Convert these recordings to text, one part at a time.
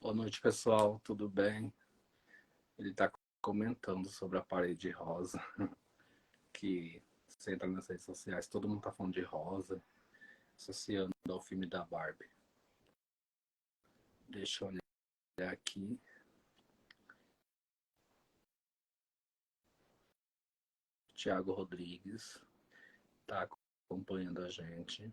Boa noite, pessoal. Tudo bem? Ele está comentando sobre a parede rosa, que você entra nas redes sociais, todo mundo está falando de rosa, associando ao filme da Barbie. Deixa eu olhar aqui. Tiago Rodrigues está acompanhando a gente.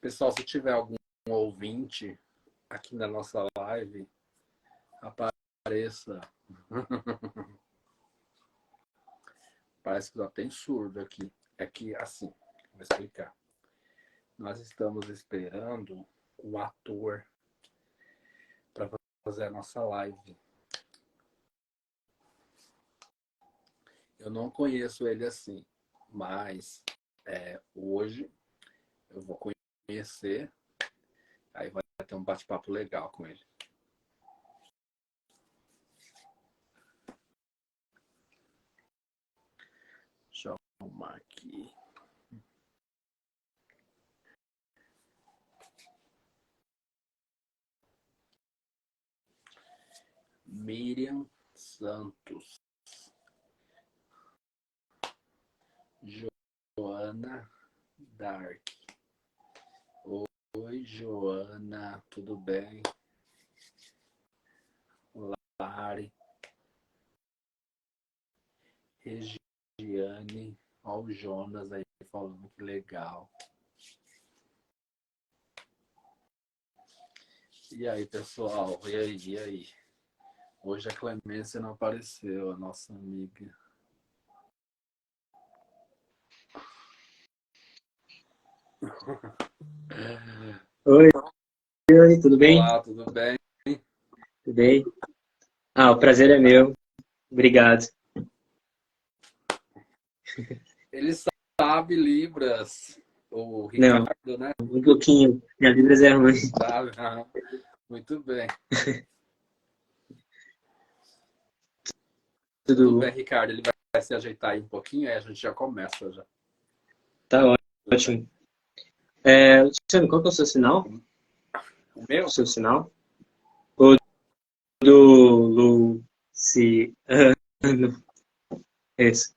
Pessoal, se tiver algum ouvinte aqui na nossa live, apareça. Parece que só tem surdo aqui. É que, assim, vou explicar. Nós estamos esperando o ator para fazer a nossa live. Eu não conheço ele assim, mas hoje eu vou conhecer, aí vai ter um bate-papo legal com ele. Deixa eu arrumar aqui. Miriam Santos. Joana Dark. Oi, Joana, tudo bem? Lari. Regiane. Olha o Jonas aí falando que legal. E aí, pessoal? E aí? E aí? Hoje a Clemência não apareceu, a nossa amiga. Oi, oi, tudo bem? Olá, tudo bem? Tudo bem? Ah, o prazer é meu. Obrigado. Ele sabe Libras, o Não, Ricardo, né? um pouquinho. Minha Libras é ruim. Sabe? Muito bem. Tudo Tudo bem, Ricardo. Ele vai se ajeitar aí um pouquinho, aí a gente já começa já. tá Tudo bem? ótimo. Luciano, qual que é o seu sinal? O O meu? seu sinal? O do Luciano. Esse.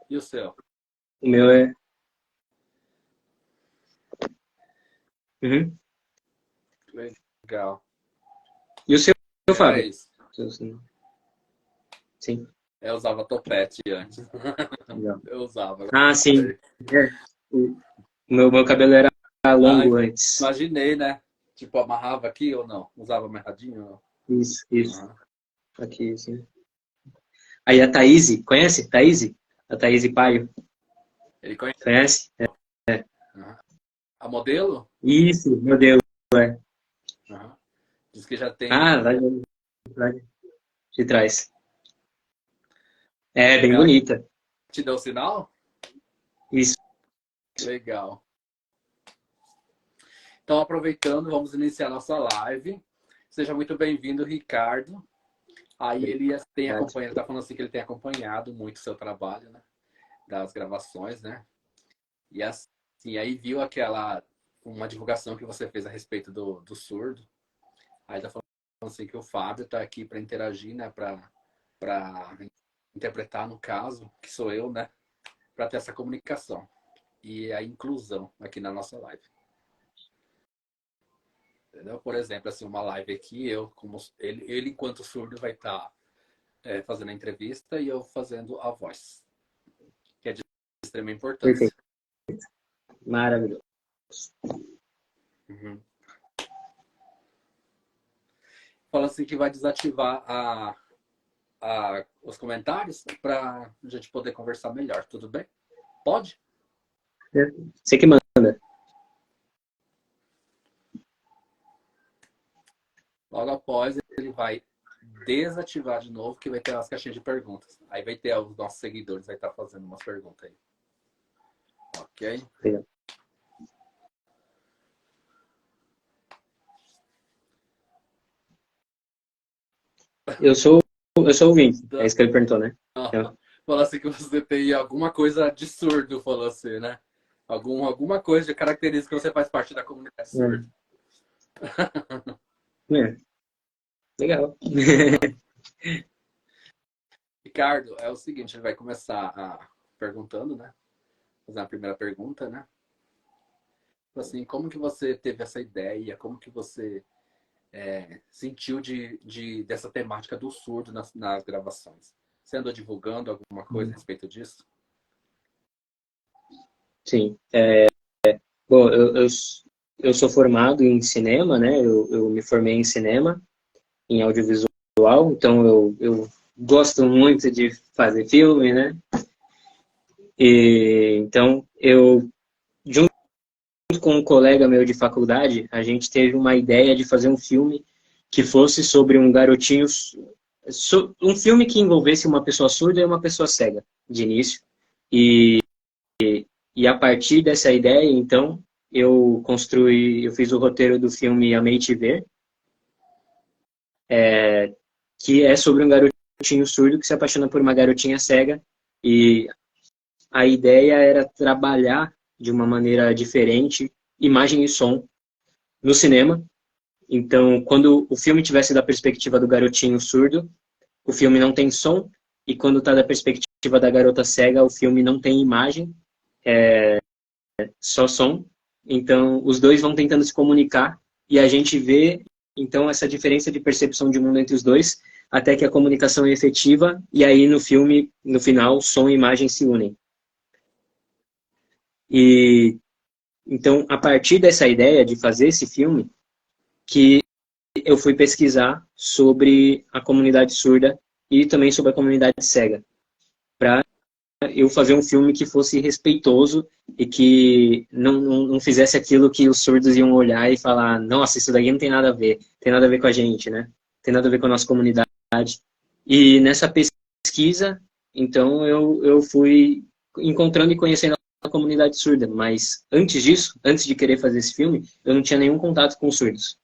E o seu? O meu é. Uhum. Legal. E o seu, É Fábio? isso. Seu sinal. Sim, Eu usava topete antes. legal. Eu usava. Ah, sim. É. O meu cabelo era Ah, longo antes. imaginei, né? Tipo, amarrava aqui ou não? Usava amarradinho ou Isso, não? isso. Aham. Aqui, sim. Aí a Thaís, conhece? Thaís? A Thaís Paio. Ele conhece? Conhece? Aham. A modelo? Isso, meu Deus. É. Aham. Diz que já tem. Ah, lá de trás. É, bem Ela bonita. te deu sinal? Isso. Legal. Então, aproveitando, vamos iniciar nossa live. Seja muito bem-vindo, Ricardo. Aí ele tem Obrigado. acompanhado, tá falando assim que ele tem acompanhado muito o seu trabalho, né? Das gravações, né? E assim, aí viu uma divulgação que você fez a respeito do surdo. Aí tá falando assim que o Fábio tá aqui para interagir, né? Para interpretar, no caso, que sou eu, né? Para ter essa comunicação e a inclusão aqui na nossa live. Entendeu? Por exemplo, assim, uma live aqui, eu, como ele enquanto surdo, vai estar fazendo a entrevista e eu fazendo a voz, que é de extrema importância. Perfeito. Maravilhoso. Uhum. Fala assim que vai desativar os comentários para a gente poder conversar melhor, tudo bem? Pode? Você que manda. Logo após, ele vai desativar de novo, que vai ter as caixinhas de perguntas. Aí vai ter os nossos seguidores, vai estar fazendo umas perguntas aí. Ok? Eu sou, eu sou ouvinte. É Então, isso que ele perguntou, né? fala assim que você tem alguma coisa de surdo, falou assim, né? Alguma coisa de característica que você faz parte da comunidade surda. É, legal. Ricardo, é o seguinte, ele vai começar perguntando, né? Fazer a primeira pergunta, né? Assim, como que você teve essa ideia? Como que você sentiu dessa temática do surdo nas gravações? Você andou divulgando alguma coisa a respeito disso? Sim. Bom, eu sou formado em cinema, né? Eu me formei em cinema, em audiovisual, então eu gosto muito de fazer filme, né? E, então, junto com um colega meu de faculdade, a gente teve uma ideia de fazer um filme que fosse sobre um garotinho, um filme que envolvesse uma pessoa surda e uma pessoa cega, de início. E a partir dessa ideia, então, eu fiz o roteiro do filme Amei Te Ver, que é sobre um garotinho surdo que se apaixona por uma garotinha cega, e a ideia era trabalhar de uma maneira diferente imagem e som no cinema. Então, quando o filme tivesse da perspectiva do garotinho surdo, o filme não tem som, e quando está da perspectiva da garota cega, o filme não tem imagem, só som. Então, os dois vão tentando se comunicar, e a gente vê, então, essa diferença de percepção de mundo entre os dois, até que a comunicação é efetiva, e aí no filme, no final, som e imagem se unem. E então, a partir dessa ideia de fazer esse filme, que eu fui pesquisar sobre a comunidade surda e também sobre a comunidade cega, para eu fazer um filme que fosse respeitoso e que não fizesse aquilo que os surdos iam olhar e falar, nossa, isso daqui não tem nada a ver, tem nada a ver com a gente, né? Tem nada a ver com a nossa comunidade. E nessa pesquisa, então, eu fui encontrando e conhecendo a comunidade surda, mas antes disso, antes de querer fazer esse filme, eu não tinha nenhum contato com os surdos.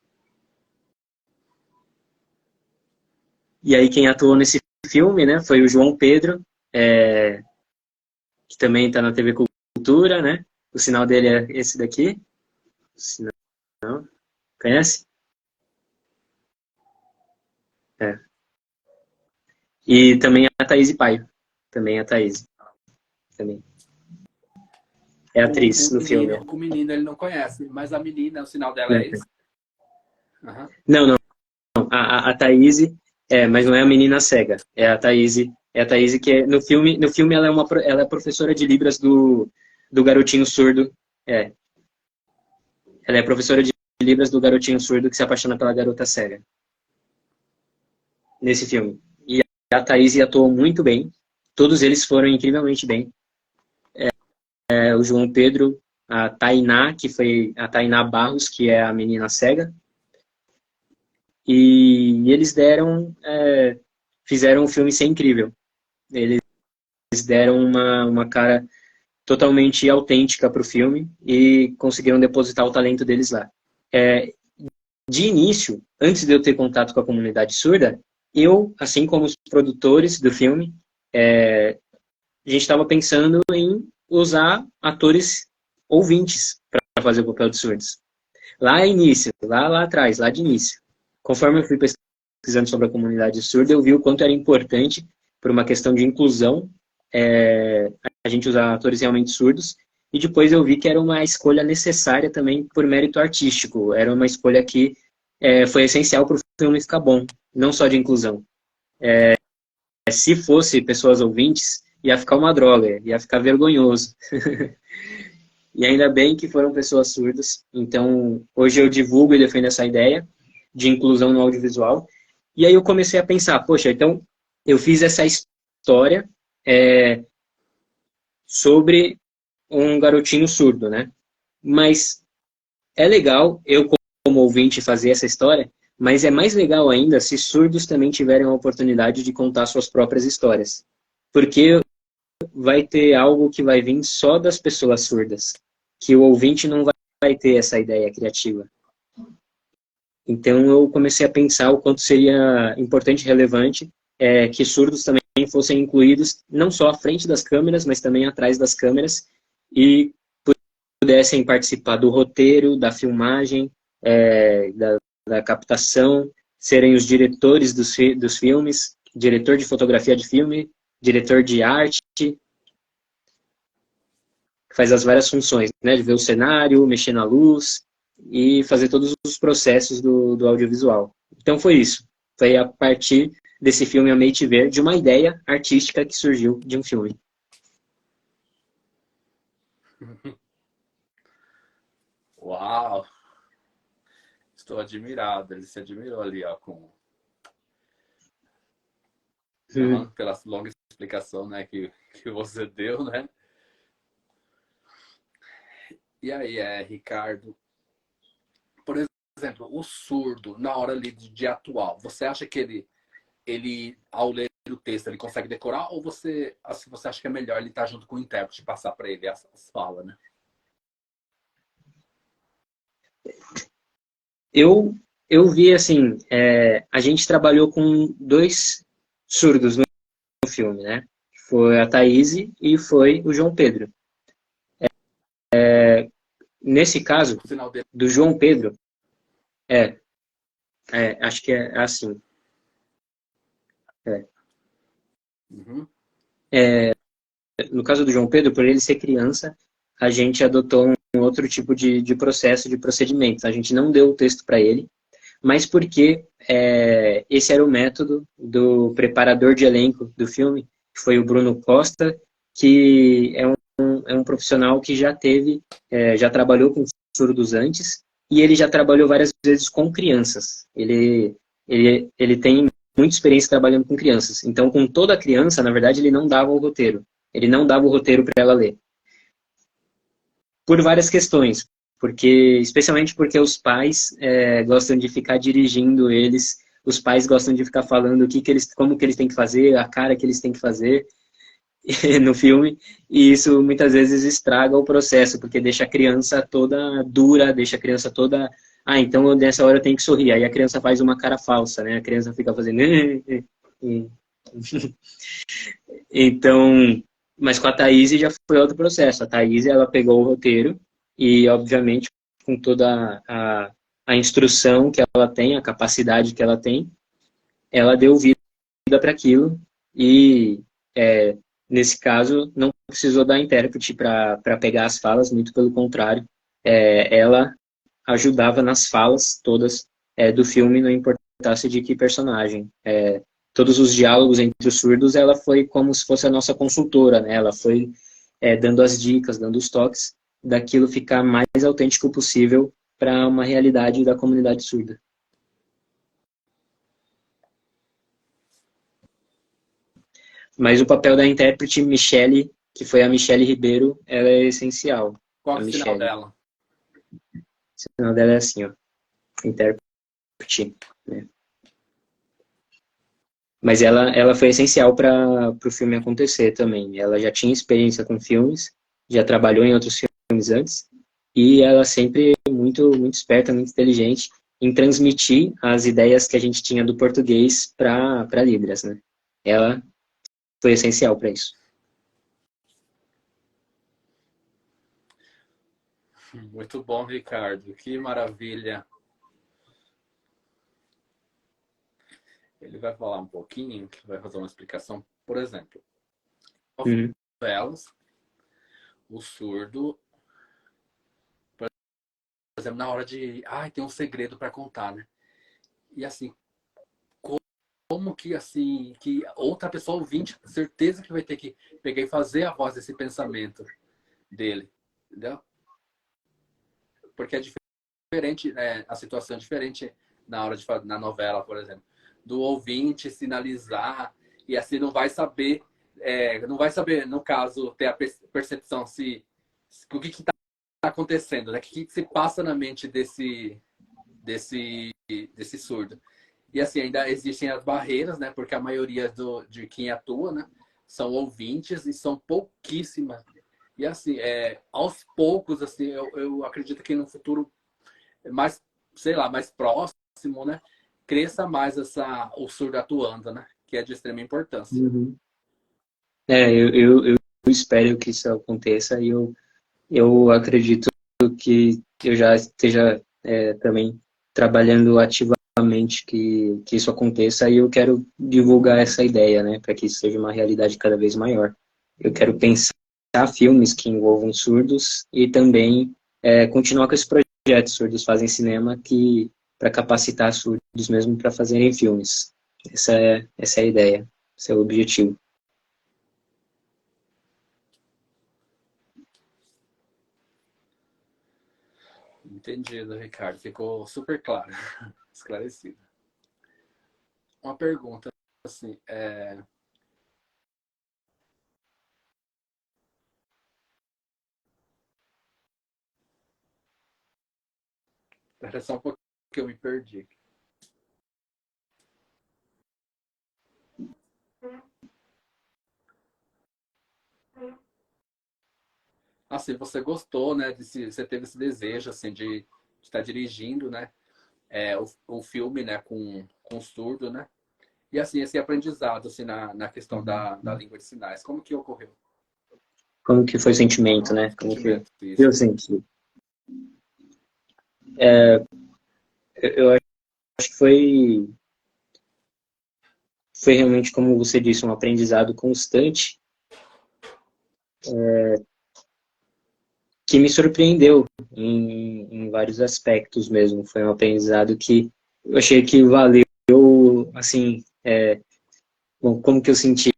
E aí quem atuou nesse filme, né, foi o João Pedro, que também está na TV Cultura, né? O sinal dele é esse daqui. O sinal, conhece? É. E também a Thaís Paio. Também a Thaís. Também. É atriz no filme. O menino ele não conhece, mas a menina, o sinal dela é esse? Uhum. Não. A Thaís, mas não é a menina cega. É a Thaís. É a Thaís que no filme ela é professora de Libras do garotinho surdo. Ela é professora de Libras do garotinho surdo que se apaixona pela garota cega. Nesse filme. E a Thaís atuou muito bem. Todos eles foram incrivelmente bem. O João Pedro, a Tainá, que foi a Tainá Barros, que é a menina cega. E eles fizeram um filme ser incrível. Eles deram uma cara totalmente autêntica para o filme e conseguiram depositar o talento deles lá. De início, antes de eu ter contato com a comunidade surda, eu, assim como os produtores do filme, a gente estava pensando em usar atores ouvintes para fazer o papel de surdos. Lá atrás, lá de início. Conforme eu fui pesquisando sobre a comunidade surda, eu vi o quanto era importante, por uma questão de inclusão, a gente usar atores realmente surdos, e depois eu vi que era uma escolha necessária também por mérito artístico. Era uma escolha que foi essencial para o filme ficar bom, não só de inclusão. Se fosse pessoas ouvintes, ia ficar uma droga, ia ficar vergonhoso. E ainda bem que foram pessoas surdas. Então, hoje eu divulgo e defendo essa ideia de inclusão no audiovisual. E aí eu comecei a pensar, poxa, então eu fiz essa história sobre um garotinho surdo, né? Mas é legal eu, como ouvinte, fazer essa história, mas é mais legal ainda se surdos também tiverem a oportunidade de contar suas próprias histórias. Porque vai ter algo que vai vir só das pessoas surdas, que o ouvinte não vai ter essa ideia criativa. Então eu comecei a pensar o quanto seria importante e relevante que surdos também fossem incluídos, não só à frente das câmeras, mas também atrás das câmeras, e pudessem participar do roteiro, da filmagem, da captação, serem os diretores dos filmes, diretor de fotografia de filme, diretor de arte, que faz as várias funções, né, de ver o cenário, mexer na luz, e fazer todos os processos do audiovisual. Então foi isso. Foi a partir desse filme Amei Te Ver, de uma ideia artística que surgiu de um filme. Uau! Estou admirado. Ele se admirou ali, ó, pela longa explicação, né, que você deu, né? E aí, Ricardo, por exemplo, o surdo, na hora ali de atuar, você acha que ele, ao ler o texto, ele consegue decorar, ou você acha que é melhor ele estar junto com o intérprete, passar para ele as falas, né? Eu vi, assim, a gente trabalhou com 2 surdos no filme, né? Foi a Thaís e foi o João Pedro. Nesse caso, O sinal dele. do João Pedro, acho que é assim. Uhum. No caso do João Pedro, por ele ser criança, a gente adotou um outro tipo de processo, de procedimento. A gente não deu o texto para ele, mas porque esse era o método do preparador de elenco do filme, que foi o Bruno Costa, que é um profissional que já trabalhou com surdos antes, e ele já trabalhou várias vezes com crianças. Ele tem muita experiência trabalhando com crianças. Então, com toda criança, na verdade, ele não dava o roteiro. Ele não dava o roteiro para ela ler. Por várias questões. Especialmente porque os pais gostam de ficar dirigindo eles, os pais gostam de ficar falando como que eles têm que fazer, a cara que eles têm que fazer no filme, e isso muitas vezes estraga o processo, porque deixa a criança toda dura, deixa a criança toda... então nessa hora eu tenho que sorrir. Aí a criança faz uma cara falsa, né? A criança fica fazendo... Então, mas com a Thaís já foi outro processo. A Thaís, ela pegou o roteiro e, obviamente, com toda a instrução que ela tem, a capacidade que ela tem, ela deu vida para aquilo e, nesse caso, não precisou da intérprete para pegar as falas, muito pelo contrário. Ela ajudava nas falas todas do filme, não importasse de que personagem. Todos os diálogos entre os surdos, ela foi como se fosse a nossa consultora, né? Ela foi dando as dicas, dando os toques, daquilo ficar mais autêntico possível para uma realidade da comunidade surda. Mas o papel da intérprete Michele, que foi a Michele Ribeiro, ela é essencial. Qual é é o sinal dela? O sinal dela é assim, ó. Intérprete, né? Mas ela foi essencial para o filme acontecer também. Ela já tinha experiência com filmes, já trabalhou em outros filmes antes, e ela sempre muito, muito esperta, muito inteligente em transmitir as ideias que a gente tinha do português para Libras, né? Ela foi essencial para isso. Muito bom, Ricardo. Que maravilha. Ele vai falar um pouquinho, vai fazer uma explicação. Por exemplo, novelas, o surdo, por exemplo, na hora de... tem um segredo para contar, né? E assim, como que assim, que outra pessoa ouvinte, certeza que vai ter que pegar e fazer a voz desse pensamento dele, entendeu? Porque é diferente, a situação é diferente na hora de na novela, por exemplo, do ouvinte sinalizar e assim não vai saber, no caso, ter a percepção o que está acontecendo, né? O que se passa na mente desse surdo. E assim, ainda existem as barreiras, né? Porque a maioria de quem atua, né, são ouvintes e são pouquíssimas. E assim, aos poucos, assim, eu acredito que no futuro mais, sei lá, mais próximo, né, cresça mais o surdo atuando, né? Que é de extrema importância. Uhum. Eu espero que isso aconteça e eu acredito que eu já esteja também trabalhando ativamente que isso aconteça e eu quero divulgar essa ideia, né, para que isso seja uma realidade cada vez maior. Eu quero pensar filmes que envolvam surdos e também continuar com esse projeto projetos Surdos Fazem Cinema que para capacitar surdos mesmo para fazerem filmes. Essa é a ideia, esse é o objetivo. Entendido, Ricardo. Ficou super claro, esclarecido. Uma pergunta, assim, era só um pouco que eu me perdi. Assim, você gostou, né? Você teve esse desejo, assim, de estar dirigindo, né? O filme, né? Com surdo, né? E assim, esse aprendizado, assim, na questão da língua de sinais, como que ocorreu? Como que foi o sentimento, né? Como que Sentimento, isso. eu senti. Eu acho que foi realmente, como você disse, um aprendizado constante que me surpreendeu em vários aspectos mesmo. Foi um aprendizado que eu achei que valeu, assim, bom, como que eu senti?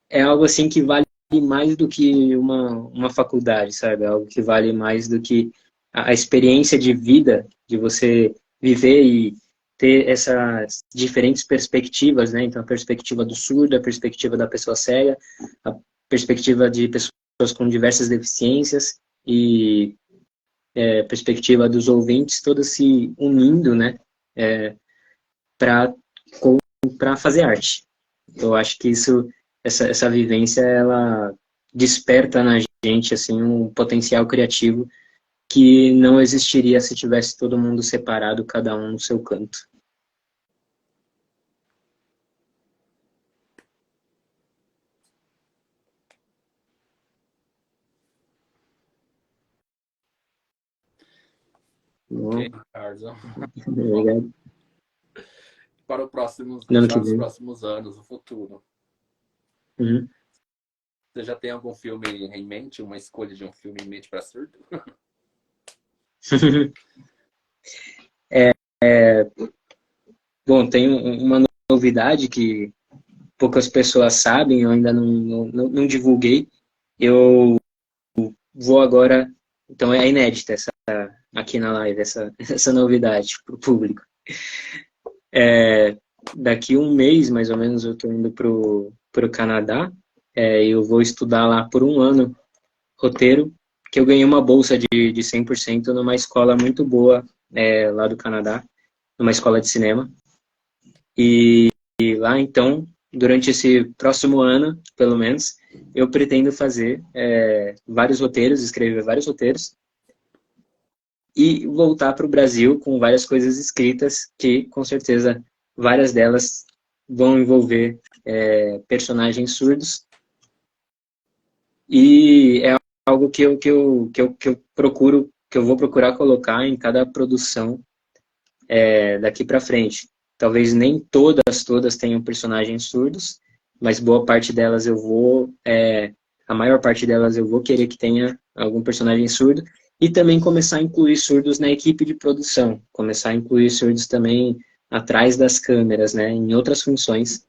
É algo assim que vale mais do que uma faculdade, sabe? É algo que vale mais do que a experiência de vida, de você viver e ter essas diferentes perspectivas, né? Então, a perspectiva do surdo, a perspectiva da pessoa cega, a perspectiva de pessoas com diversas deficiências e perspectiva dos ouvintes, todas se unindo, né? Para fazer arte. Eu acho que essa vivência, ela desperta na gente assim um potencial criativo que não existiria se tivesse todo mundo separado, cada um no seu canto. Ok, Bom, Ricardo. Bom, obrigado. No ano que para os vem. próximos anos, o futuro. Uhum. Você já tem algum filme em mente, uma escolha de um filme em mente para surdo? Bom, tem uma novidade que poucas pessoas sabem, eu ainda não divulguei. Eu vou agora, então é inédita aqui na live, essa novidade para o público. Daqui um mês, mais ou menos, eu estou indo pro Canadá. Eu vou estudar lá por um ano roteiro, que eu ganhei uma bolsa de 100% numa escola muito boa lá do Canadá, numa escola de cinema. E lá, então, durante esse próximo ano, pelo menos, eu pretendo fazer vários roteiros, escrever vários roteiros, e voltar para o Brasil com várias coisas escritas que, com certeza, várias delas vão envolver personagens surdos. E é algo que eu procuro, que eu vou procurar colocar em cada produção daqui para frente. Talvez nem todas tenham personagens surdos, mas boa parte delas a maior parte delas eu vou querer que tenha algum personagem surdo, e também começar a incluir surdos na equipe de produção, começar a incluir surdos também atrás das câmeras, né, em outras funções,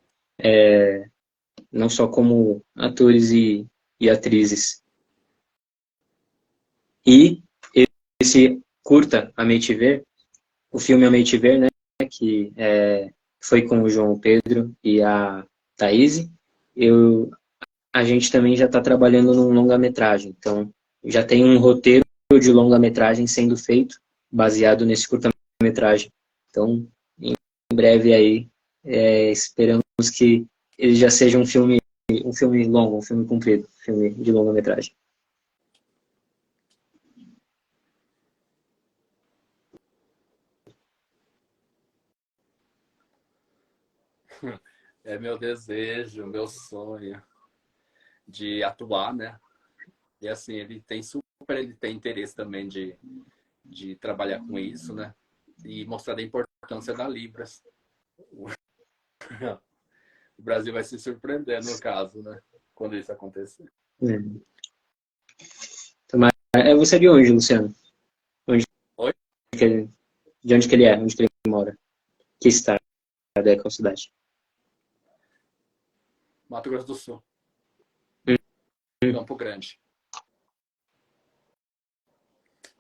não só como atores e atrizes. E esse curta, A Mente Ver, o filme A Mente Ver, né, que foi com o João Pedro e a Thaís, a gente também já está trabalhando num longa-metragem. Então, já tem um roteiro de longa-metragem sendo feito, baseado nesse curta-metragem. Então, em breve aí, esperamos que ele já seja um filme longo, um filme comprido, um filme de longa-metragem. É meu desejo, meu sonho de atuar, né? E assim, ele tem interesse também de trabalhar com isso, né? E mostrar a importância da Libras. O Brasil vai se surpreender no caso, né? Quando isso acontecer. Você é de onde, Luciano? Onde? de onde que ele é, onde que ele mora. Que estado é, qual cidade? Mato Grosso do Sul, Hum. Campo Grande.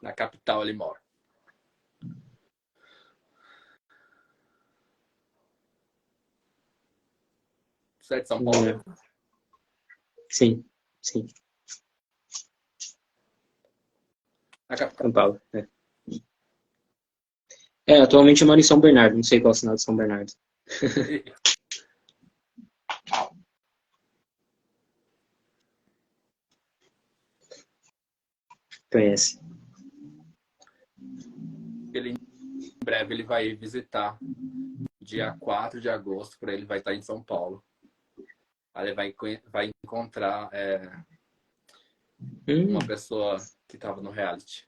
Na capital ele mora. Você é de São Paulo? Sim, sim. Na capital. São Paulo. Atualmente eu moro em São Bernardo, não sei qual é o sinal de São Bernardo. Conhece. Ele, em breve ele vai visitar. Dia 4 de agosto, por ele vai estar em São Paulo. Aí ele vai encontrar uma pessoa que estava no reality.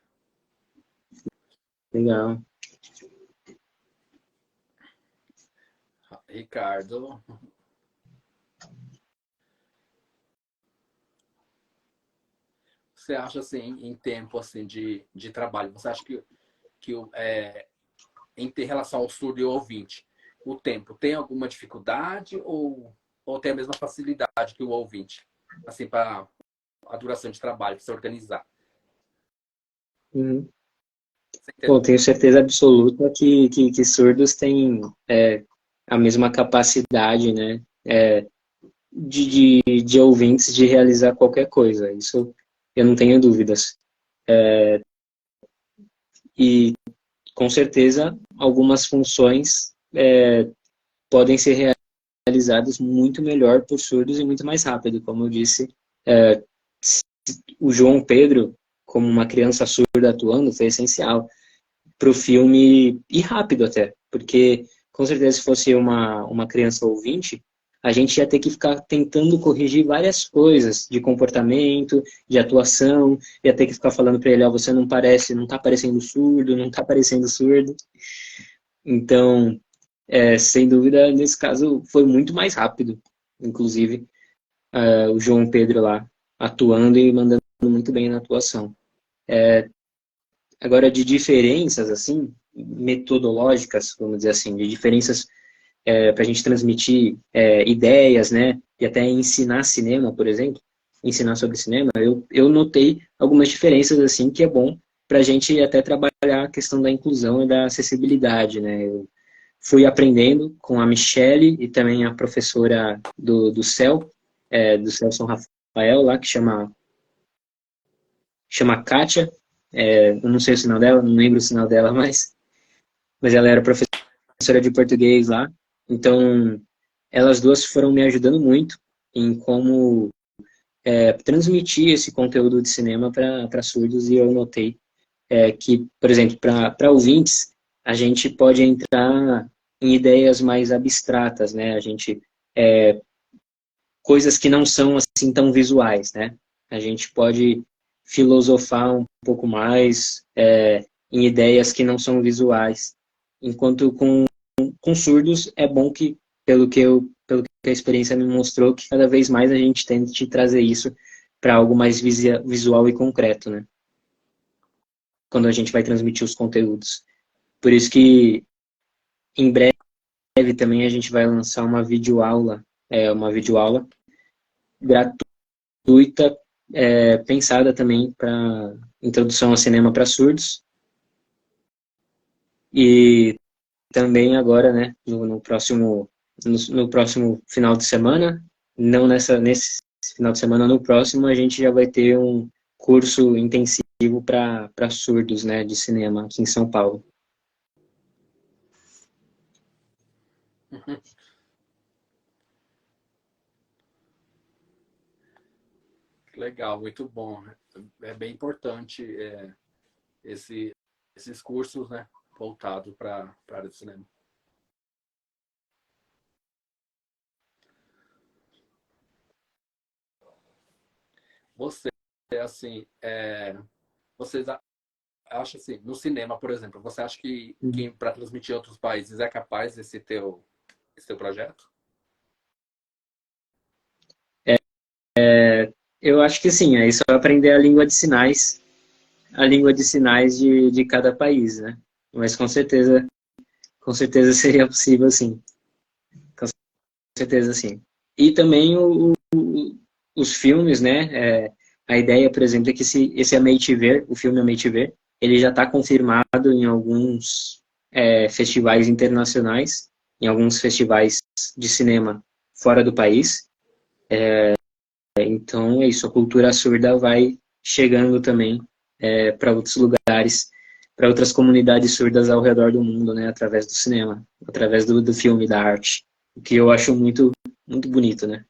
Legal. Ricardo. Você acha assim, em tempo assim de trabalho, você acha que em ter relação ao surdo e ao ouvinte, o tempo tem alguma dificuldade ou tem a mesma facilidade que o ouvinte? Assim, para a duração de trabalho, para se organizar. Uhum. Você Bom, entendeu? tenho certeza absoluta que surdos têm a mesma capacidade, né, de ouvintes de realizar qualquer coisa. Isso eu não tenho dúvidas. E, com certeza, algumas funções podem ser realizadas muito melhor por surdos e muito mais rápido. Como eu disse, o João Pedro, como uma criança surda atuando, foi essencial para o filme e rápido até, porque com certeza se fosse uma criança ouvinte, a gente ia ter que ficar tentando corrigir várias coisas de comportamento, de atuação, ia ter que ficar falando para ele, ó, você não parece, não tá parecendo surdo, não tá parecendo surdo. Então, sem dúvida, nesse caso foi muito mais rápido, inclusive, o João Pedro lá atuando e mandando muito bem na atuação. Agora, de diferenças, assim, metodológicas, vamos dizer assim, de diferenças para a gente transmitir ideias, né, e até ensinar cinema, por exemplo, ensinar sobre cinema, eu notei algumas diferenças, assim, que é bom para a gente até trabalhar a questão da inclusão e da acessibilidade, né. Eu fui aprendendo com a Michelle e também a professora do CEL, do CEL São Rafael, lá, que chama Kátia. Eu não sei o sinal dela, não lembro o sinal dela mas ela era professora de português lá. Então, elas duas foram me ajudando muito em como transmitir esse conteúdo de cinema para surdos, e eu notei que, por exemplo, para ouvintes, a gente pode entrar em ideias mais abstratas, né? A gente coisas que não são assim tão visuais, né? A gente pode filosofar um pouco mais em ideias que não são visuais, enquanto com surdos é bom que, pelo que a experiência me mostrou, que cada vez mais a gente tente trazer isso para algo mais visual e concreto, né? Quando a gente vai transmitir os conteúdos. Por isso que em breve também a gente vai lançar uma videoaula gratuita, pensada também para introdução ao cinema para surdos. E também agora, né, no próximo final de semana, não nesse final de semana, no próximo, a gente já vai ter um curso intensivo para surdos, né, de cinema aqui em São Paulo. Legal, muito bom. É bem importante esses cursos, né, voltados para a área do cinema. Você, assim, você acha assim, no cinema, por exemplo, você acha que para transmitir em outros países é capaz esse teu projeto? Eu acho que sim, é só aprender a língua de sinais de cada país, né? Mas com certeza seria possível, sim. Com certeza, sim. E também os filmes, né? A ideia, por exemplo, é que esse Ameitíver, o filme Ameitíver, ele já está confirmado em alguns festivais internacionais, em alguns festivais de cinema fora do país. Então, é isso. A cultura surda vai chegando também para outros lugares, para outras comunidades surdas ao redor do mundo, né? Através do cinema, através do filme, da arte. O que eu acho muito, muito bonito, né?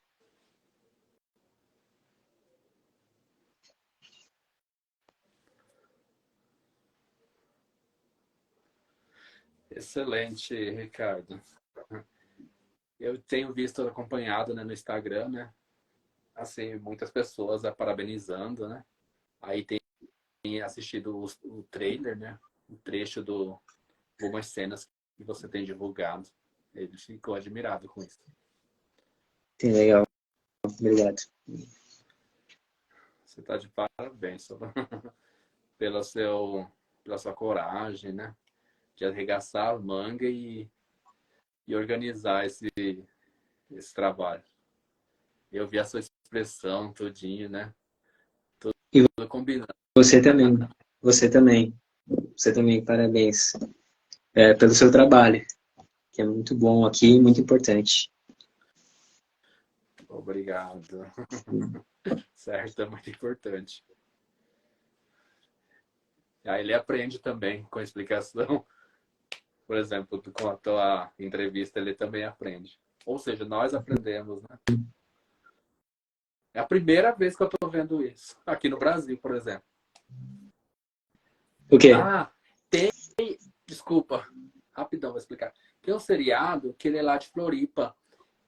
Excelente, Ricardo. Eu tenho visto acompanhado, né, no Instagram, né? Assim, muitas pessoas parabenizando, né? Aí tem assistido o trailer, né? O trecho do algumas cenas que você tem divulgado. Ele ficou admirado com isso. Sim, legal. Obrigado. Você está de parabéns pela, pela sua coragem, né? De arregaçar a manga e organizar esse trabalho. Eu vi a sua expressão todinho, né? E Tudo combinando. você também. Você também. Você também, parabéns pelo seu trabalho, que é muito bom aqui e muito importante. Obrigado. Certo, é muito importante. Aí ele aprende também com a explicação. Por exemplo, com a tua entrevista, ele também aprende. Ou seja, nós aprendemos, né? É a primeira vez que eu estou vendo isso. Aqui no Brasil, por exemplo. O quê? Ah, desculpa. Rapidão, vou explicar. Tem um seriado que ele é lá de Floripa,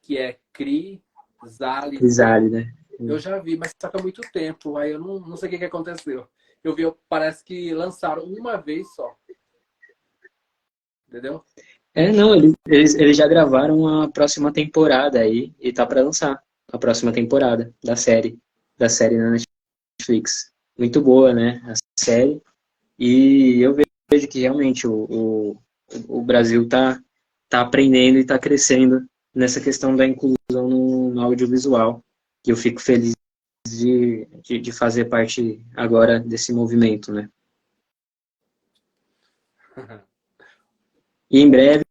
que é Crisálida. Crisálida, né? Eu já vi, mas só que há muito tempo. Aí eu não sei o que aconteceu. Eu vi, parece que lançaram uma vez só. Entendeu? Não, eles já gravaram a próxima temporada aí e tá para lançar a próxima temporada da série na Netflix. Muito boa, né? A série. E eu vejo que realmente o Brasil tá aprendendo e tá crescendo nessa questão da inclusão no audiovisual. E eu fico feliz de fazer parte agora desse movimento, né? E em breve,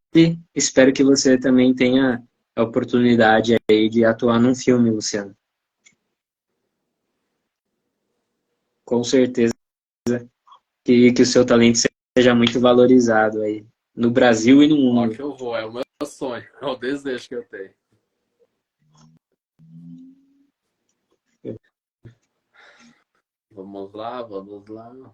espero que você também tenha a oportunidade aí de atuar num filme, Luciano. Com certeza que o seu talento seja muito valorizado aí, no Brasil e no Ó, mundo. que eu vou, é o meu sonho, é o desejo que eu tenho. Vamos lá, vamos lá.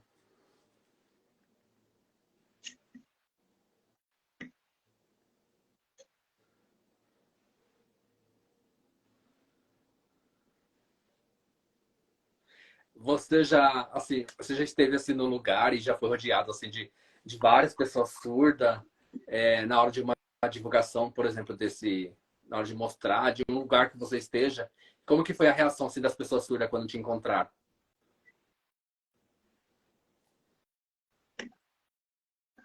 Você já, assim, você já esteve assim no lugar e já foi rodeado assim de várias pessoas surdas na hora de uma divulgação, por exemplo, na hora de mostrar, de um lugar que você esteja. Como que foi a reação assim, das pessoas surdas quando te encontraram?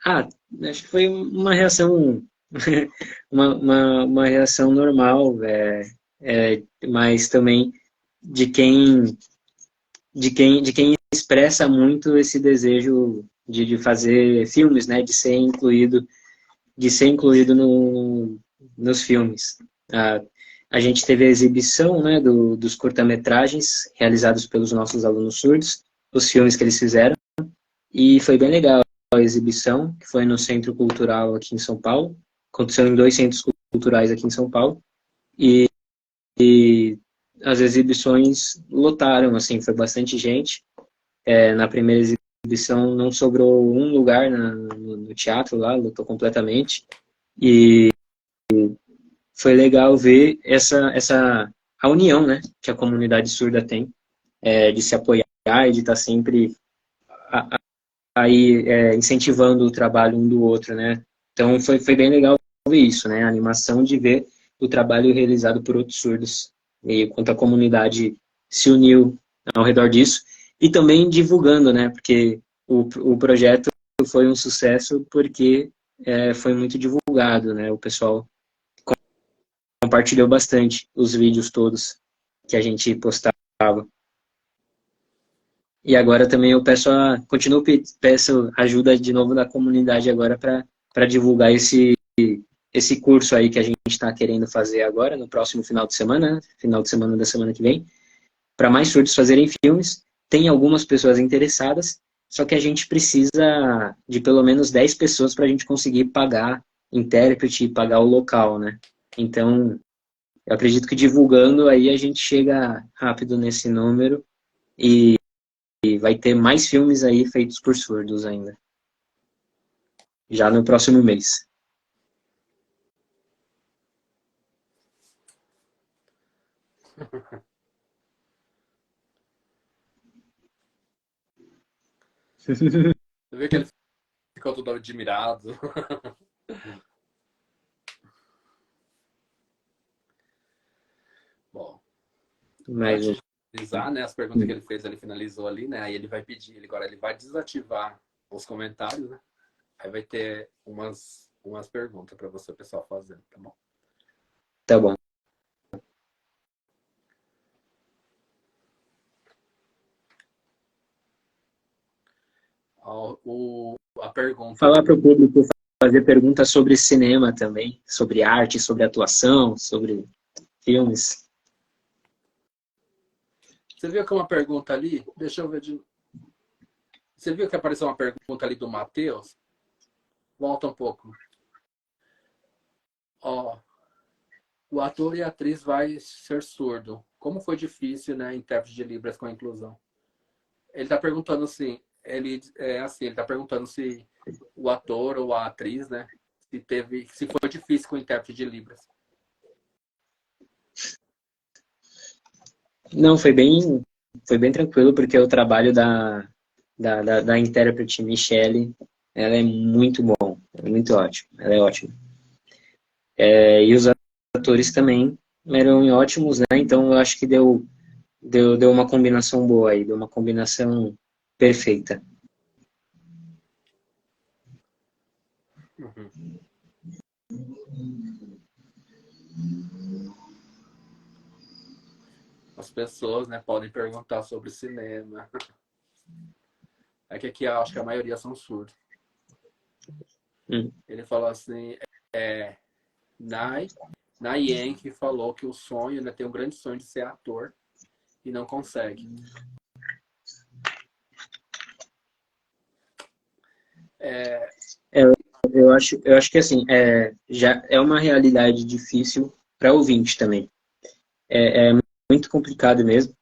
Ah, acho que foi uma reação, uma reação normal, mas também de quem, de quem expressa muito esse desejo de fazer filmes, né, de ser incluído nos filmes. A, a gente teve a exibição, né, dos curta-metragens realizados pelos nossos alunos surdos, os filmes que eles fizeram, e foi bem legal a exibição, que foi no Centro Cultural aqui em São Paulo. Aconteceu em 2 centros culturais aqui em São Paulo. E as exibições lotaram, assim, foi bastante gente. Na primeira exibição não sobrou um lugar no teatro lá, lotou completamente. E foi legal ver a união, né, que a comunidade surda tem, de se apoiar e de estar sempre aí incentivando o trabalho um do outro, né? Então foi bem legal ver isso, né? A animação de ver o trabalho realizado por outros surdos e quanto a comunidade se uniu ao redor disso e também divulgando, né? Porque o projeto foi um sucesso porque foi muito divulgado, né? O pessoal compartilhou bastante os vídeos todos que a gente postava. E agora também eu peço ajuda de novo da comunidade agora para divulgar esse curso aí que a gente está querendo fazer agora, no próximo final de semana, né? Final de semana da semana que vem, para mais surdos fazerem filmes. Tem algumas pessoas interessadas, só que a gente precisa de pelo menos 10 pessoas para a gente conseguir pagar intérprete e pagar o local, né? Então, eu acredito que divulgando aí a gente chega rápido nesse número e vai ter mais filmes aí feitos por surdos ainda. Já no próximo mês. Você vê que ele ficou todo admirado. Bom, Mas antes de finalizar, né, as perguntas que ele fez, ele finalizou ali, né? Aí ele vai pedir, agora ele vai desativar os comentários, né? Aí vai ter umas perguntas para você, pessoal, fazendo, tá bom? tá bom. A pergunta. Falar para o público fazer perguntas sobre cinema também, sobre arte, sobre atuação, sobre filmes. Você viu que uma pergunta ali? Deixa eu ver de. Você viu que apareceu uma pergunta ali do Matheus? Volta um pouco. Ó, o ator e a atriz vai ser surdo. Como foi difícil, né, intérprete de Libras com a inclusão? Ele está perguntando assim, ele tá perguntando se o ator ou a atriz, né, se foi difícil com o intérprete de Libras. Não, foi bem tranquilo, porque o trabalho da intérprete Michelle, ela é muito bom, é muito ótimo, ela é ótima. E os atores também eram ótimos, né? Então eu acho que deu uma combinação boa aí, deu uma combinação perfeita. Uhum. As pessoas, né, podem perguntar sobre cinema. É que aqui eu acho que a maioria são surdos. Ele falou assim, Nayen, que falou que o sonho, né, tem um grande sonho de ser ator e não consegue. Eu acho que assim, já é uma realidade difícil para ouvinte também. É muito complicado mesmo.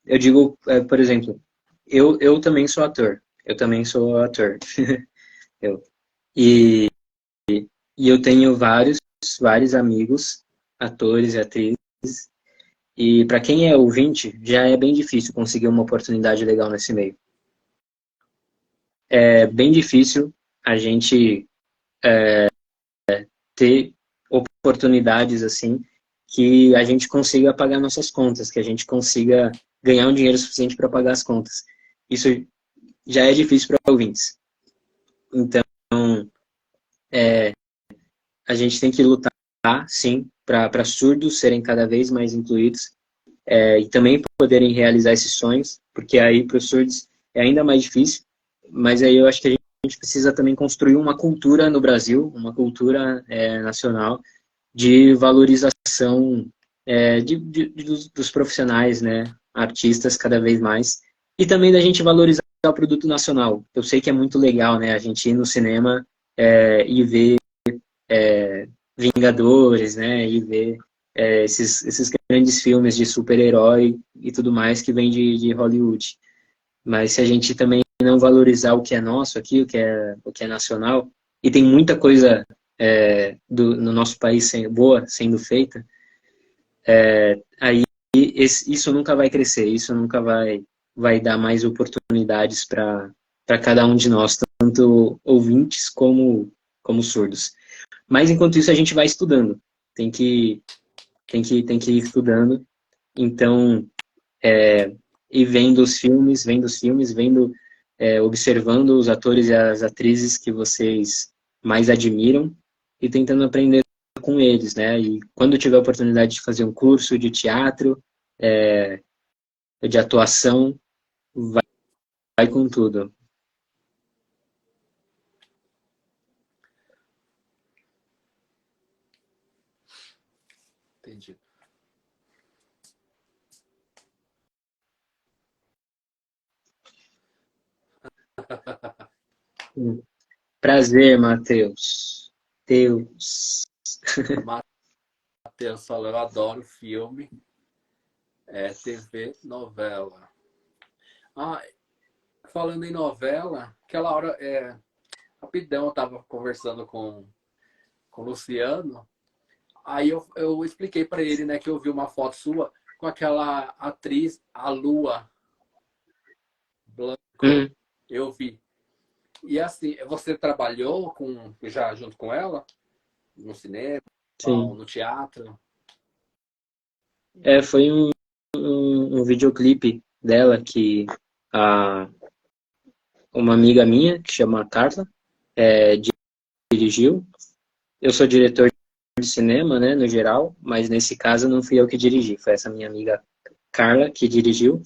Eu digo, por exemplo, eu também sou ator. Eu também sou ator. E eu tenho vários amigos, atores e atrizes. E para quem é ouvinte, já é bem difícil conseguir uma oportunidade legal nesse meio. É bem difícil a gente ter oportunidades assim que a gente consiga pagar nossas contas, que a gente consiga ganhar um dinheiro suficiente para pagar as contas. Isso já é difícil para ouvintes. Então, a gente tem que lutar, sim, para surdos serem cada vez mais incluídos e também poderem realizar esses sonhos, porque aí para os surdos é ainda mais difícil, mas aí eu acho que a gente precisa também construir uma cultura no Brasil, uma cultura nacional de valorização dos profissionais, né, artistas cada vez mais, e também da gente valorizar o produto nacional. Eu sei que é muito legal, né, a gente ir no cinema e ver Vingadores, né, e ver esses grandes filmes de super-herói e tudo mais que vem de Hollywood. Mas se a gente também não valorizar o que é nosso aqui, o que é nacional, e tem muita coisa no nosso país boa sendo feita, aí isso nunca vai crescer, isso nunca vai dar mais oportunidades para cada um de nós, tanto ouvintes como surdos. Mas enquanto isso a gente vai estudando, tem que ir estudando, então e vendo os filmes, vendo observando os atores e as atrizes que vocês mais admiram e tentando aprender com eles, né? E quando tiver a oportunidade de fazer um curso de teatro, de atuação, vai com tudo. Entendi. Prazer, Matheus. Deus. Matheus falou, eu adoro filme, TV, novela. Ah, falando em novela, aquela hora, rapidão, eu tava conversando com o Luciano, aí eu expliquei para ele, né, que eu vi uma foto sua com aquela atriz, a Lua Blanco, eu vi. E assim, você trabalhou já junto com ela? No cinema, Sim. no teatro? Foi um videoclipe dela que uma amiga minha, que chama Carla, dirigiu. Eu sou diretor de cinema, né, no geral, mas nesse caso não fui eu que dirigi, foi essa minha amiga Carla que dirigiu.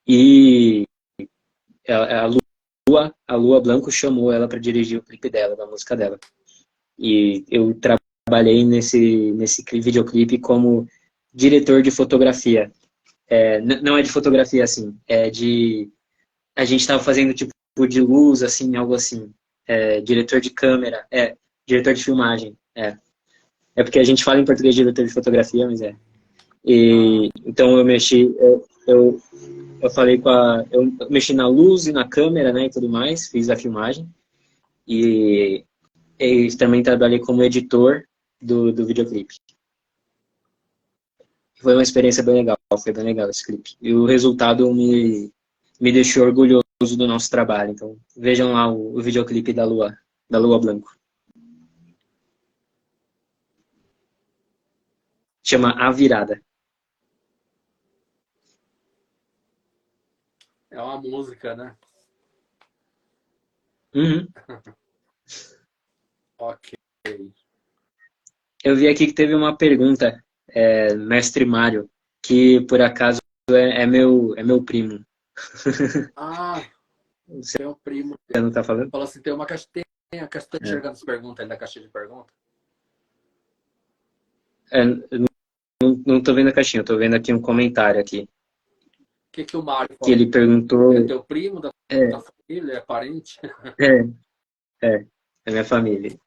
E a Lua Blanco chamou ela para dirigir o clipe dela, da música dela. E eu trabalhei nesse videoclipe como diretor de fotografia. Não é de fotografia, assim, a gente estava fazendo tipo de luz, assim, algo assim. Diretor de câmera, diretor de filmagem, É porque a gente fala em português diretor de fotografia, mas é. Então eu mexi, eu falei eu mexi na luz e na câmera, né, e tudo mais, fiz a filmagem. E também trabalhei como editor do videoclipe. Foi uma experiência bem legal, foi bem legal esse clipe. E o resultado me deixou orgulhoso do nosso trabalho. Então, vejam lá o videoclipe da Lua Blanco. Chama A Virada. É uma música, né? Uhum. Ok. Eu vi aqui que teve uma pergunta, mestre Mário, que por acaso é meu primo. Ah, Você tem um primo. não tá falando? Falou assim, tem uma caixinha, tá É. enxergando as perguntas aí da caixinha de perguntas? Não tô vendo a caixinha, eu tô vendo aqui um comentário aqui. O que o Mário Que falou? ele É perguntou. teu primo da É, família? É parente? é, é minha família.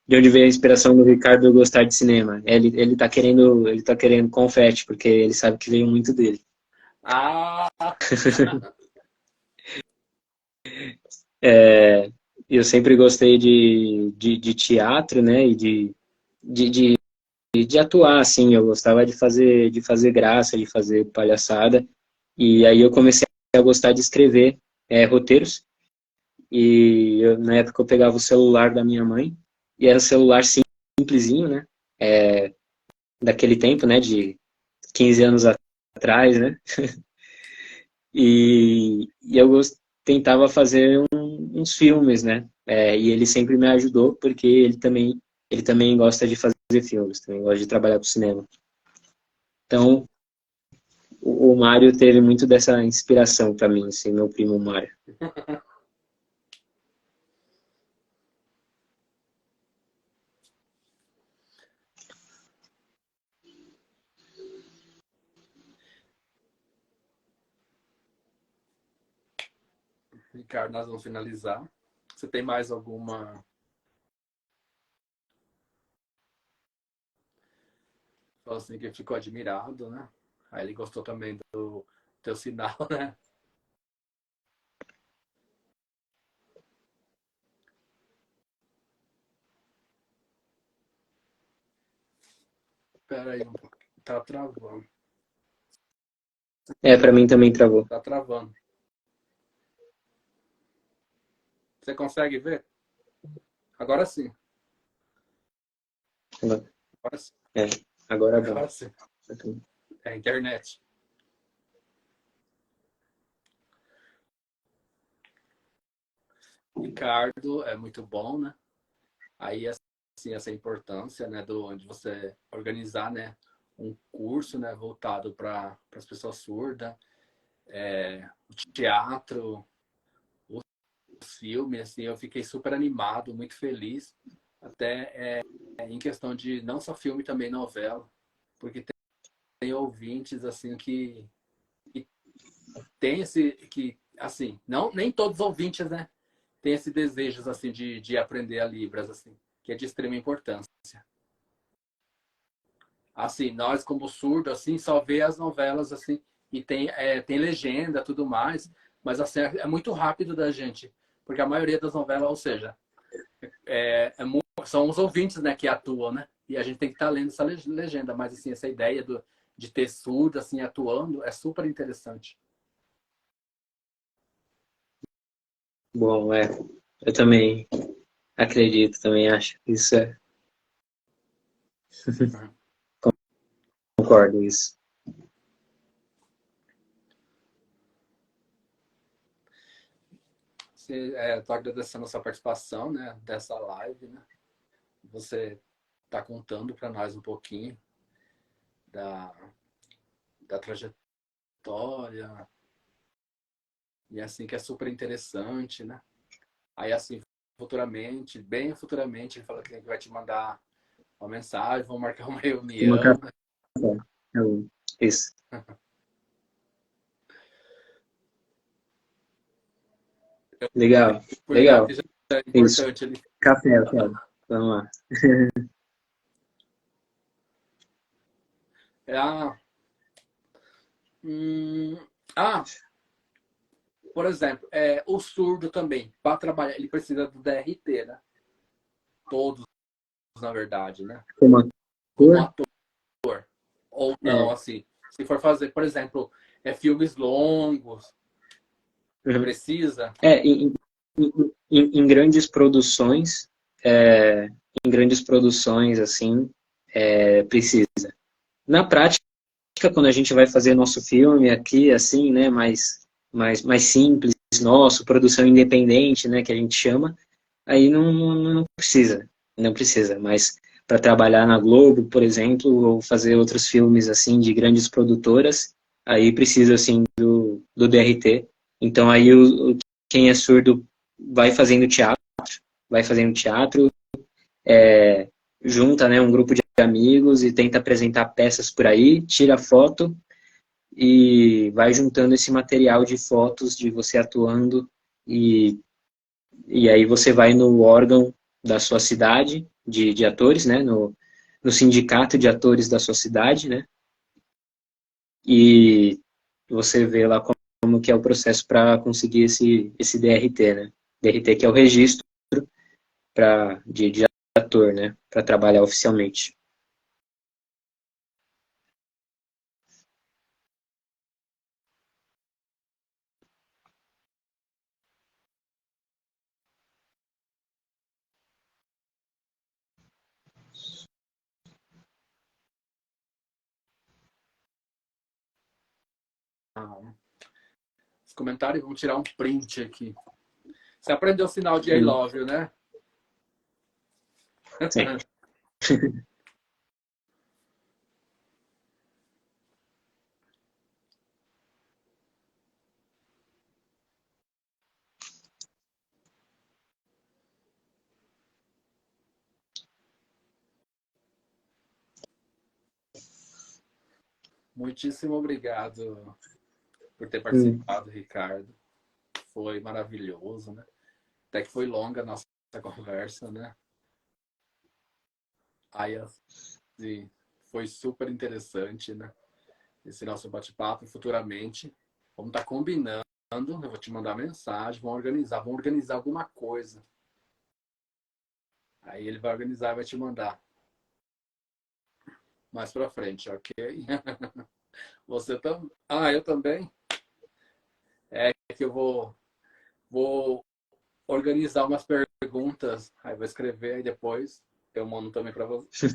De onde veio a inspiração do Ricardo gostar de cinema? Ele tá querendo confete, porque ele sabe que veio muito dele. Ah! Eu sempre gostei de teatro, né? E de atuar, assim. Eu gostava de fazer graça, de fazer palhaçada. E aí eu comecei a gostar de escrever roteiros. E na época eu pegava o celular da minha mãe, e era um celular simplesinho, né? Daquele tempo, né? De 15 anos atrás, né? E eu tentava fazer uns filmes, né? E ele sempre me ajudou, porque ele também gosta de fazer filmes, também gosta de trabalhar com cinema. Então, o Mário teve muito dessa inspiração para mim, assim, meu primo Mário. Ricardo, nós vamos finalizar. Você tem mais alguma... Falou assim que ficou admirado, né? Aí ele gostou também do teu sinal, né? Espera aí um pouco. Tá travando. Para mim também travou. Tá travando. Você consegue ver? Agora sim. Agora sim. Agora vai. Agora sim. É a internet. Ricardo é muito bom, né? Aí, assim, essa importância, né, de você organizar, né, um curso, né, voltado para as pessoas surdas, o teatro, os filmes, assim, eu fiquei super animado, muito feliz, até em questão de não só filme, também novela, porque tem ouvintes, assim, que tem que, assim, não, nem todos os ouvintes, né, tem esse desejo, assim, de aprender a Libras, assim, que é de extrema importância. Assim, nós como surdo, assim, só vê as novelas, assim, e tem legenda, tudo mais, mas, assim, é muito rápido da gente, porque a maioria das novelas, ou seja, são os ouvintes, né, que atuam, né, e a gente tem que estar lendo essa legenda, mas, assim, essa ideia de ter surdo, assim, atuando, é super interessante. Bom, eu também acredito, também acho. Isso Uhum. concordo isso. Estou agradecendo a sua participação, né, dessa live, né, você está contando para nós um pouquinho da, da trajetória, e assim que é super interessante, né? Aí assim, futuramente, bem futuramente, ele falou que vai te mandar uma mensagem, vão marcar uma Uma reunião, café. né? Isso. Legal, Por ligar, legal. que já é Isso. importante ali. Café, eu quero. Vamos lá. Ah, hum, ah, por exemplo, o surdo também, para trabalhar, ele precisa do DRT, né? Todos, na verdade, né? Como Como ator? ator. Ou não, É, assim, se for fazer, por exemplo, filmes longos, uhum. precisa. É, em grandes produções, é, em grandes produções, assim, precisa. Na prática, quando a gente vai fazer nosso filme aqui, assim, né, mais simples, nosso, produção independente, né, que a gente chama, aí não precisa, não precisa. Mas para trabalhar na Globo, por exemplo, ou fazer outros filmes, assim, de grandes produtoras, aí precisa, assim, do DRT. Então aí quem é surdo vai fazendo teatro, junta, né, um grupo de amigos e tenta apresentar peças por aí, tira foto e vai juntando esse material de fotos de você atuando e, e aí você vai no órgão da sua cidade de atores, né, no sindicato de atores da sua cidade, né, e você vê lá como que é o processo para conseguir esse DRT, né, DRT que é o registro de ator, né, para trabalhar oficialmente. Os comentários, vamos tirar um print aqui. Você aprendeu o sinal de I Hum, love you, né? sim. Muitíssimo obrigado por ter Hum, participado, Ricardo. Foi maravilhoso, né? Até que foi longa a nossa conversa, né? Aí, assim, foi super interessante, né? Esse nosso bate-papo futuramente. Vamos estar combinando. Eu vou te mandar mensagem, vamos organizar alguma coisa. Aí ele vai organizar e vai te mandar mais pra frente, ok? Você também? Ah, eu também? É que eu vou organizar umas perguntas, aí vou escrever, aí depois eu mando também para você.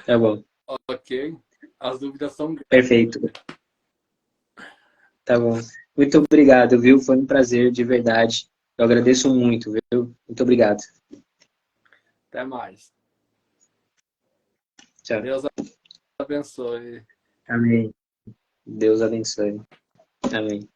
tá bom. Ok? As dúvidas são grandes. Perfeito. Tá bom. Muito obrigado, viu? Foi um prazer, de verdade. Eu agradeço muito, viu? Muito obrigado. Até mais. Tchau. Deus abençoe. Amém. Deus abençoe. Amém.